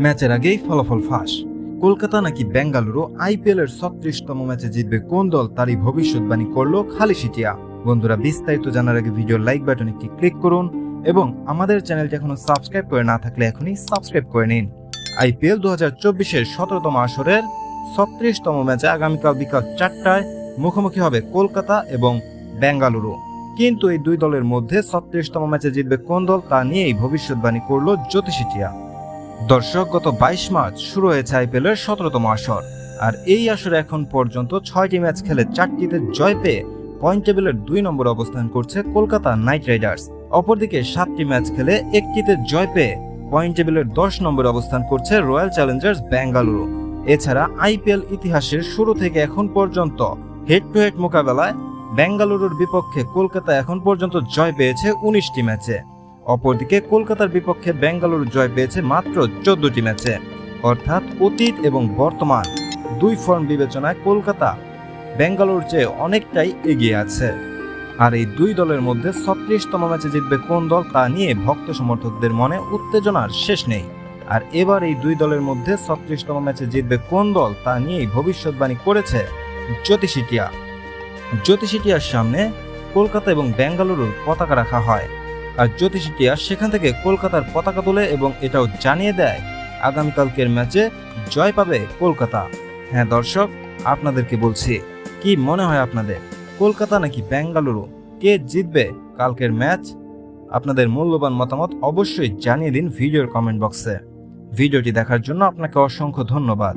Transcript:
ম্যাচের আগেই ফলাফল ফাঁস। কলকাতা নাকি বেঙ্গালুরু আইপিএল এর ৩৬তম ম্যাচে জিতবে কোন দল, তারই ভবিষ্যৎবাণী করলো খালিদ সিটিয়া। বন্ধুরা, বিস্তারিত জানার আগে ভিডিওর লাইক বাটন একটি ক্লিক করুন এবং আমাদের চ্যানেলটি এখনো সাবস্ক্রাইব করে না থাকলে এখনই সাবস্ক্রাইব করে নিন। আইপিএল ২০২৪-এর ১৭তম আসরের ৩৬তম ম্যাচে আগামীকাল বিকাল ৪টায় মুখোমুখি হবে কলকাতা এবং বেঙ্গালুরু। কিন্তু এই দুই দলের মধ্যে ৩৬তম ম্যাচে জিতবে কোন দল, তা নিয়েই ভবিষ্যৎবাণী করল জ্যোতি সিটিয়া। দর্শক, গত ২২ মার্চ শুরু হয়েছে আইপিএল এর ১৭তম আসর। আর এই আসরে এখন পর্যন্ত ৬টি ম্যাচ খেলে ৪টিতে জয় পেয়ে পয়েন্ট টেবিলের ২ নম্বরে অবস্থান করছে কলকাতা নাইট রাইডার্স। অপরদিকে ৭টি ম্যাচ খেলে ১টিতে জয় পেয়ে পয়েন্ট টেবিলের ১০ নম্বরে অবস্থান করছে রয়্যাল চ্যালেঞ্জার্স বেঙ্গালুরু। এছাড়া আইপিএল ইতিহাসের শুরু থেকে এখন পর্যন্ত হেড টু হেড মোকাবেলায় বেঙ্গালুরুর বিপক্ষে কলকাতা এখন পর্যন্ত জয় পেয়েছে ১৯টি ম্যাচে। অপরদিকে কলকাতার বিপক্ষে বেঙ্গালুরু জয় পেয়েছে মাত্র ১৪টি ম্যাচে। অর্থাৎ অতীত এবং বর্তমান দুই ফর্ম বিবেচনায় কলকাতা বেঙ্গালুরুর চেয়ে অনেকটাই এগিয়ে আছে। আর এই দুই দলের মধ্যে ৩৬তম ম্যাচে জিতবে কোন দল, তা নিয়ে ভক্ত সমর্থকদের মনে উত্তেজনার শেষ নেই। আর এবার এই দুই দলের মধ্যে ৩৬তম ম্যাচে জিতবে কোন দল, তা নিয়েই ভবিষ্যৎবাণী করেছে জ্যোতি সিটিয়া। জ্যোতি সিটিয়ার সামনে কলকাতা এবং বেঙ্গালুরুর পতাকা রাখা হয়, আর জ্যোতি সিটিয়া সেখান থেকে কলকাতার পতাকা তোলে এবং এটাও জানিয়ে দেয় আগামীকালকের ম্যাচে জয় পাবে কলকাতা। হ্যাঁ দর্শক, আপনাদেরকে বলছি, কি মনে হয় আপনাদের, কলকাতা নাকি বেঙ্গালুরু, কে জিতবে কালকের ম্যাচ? আপনাদের মূল্যবান মতামত অবশ্যই জানিয়ে দিন ভিডিওর কমেন্ট বক্সে। ভিডিওটি দেখার জন্য আপনাকে অসংখ্য ধন্যবাদ।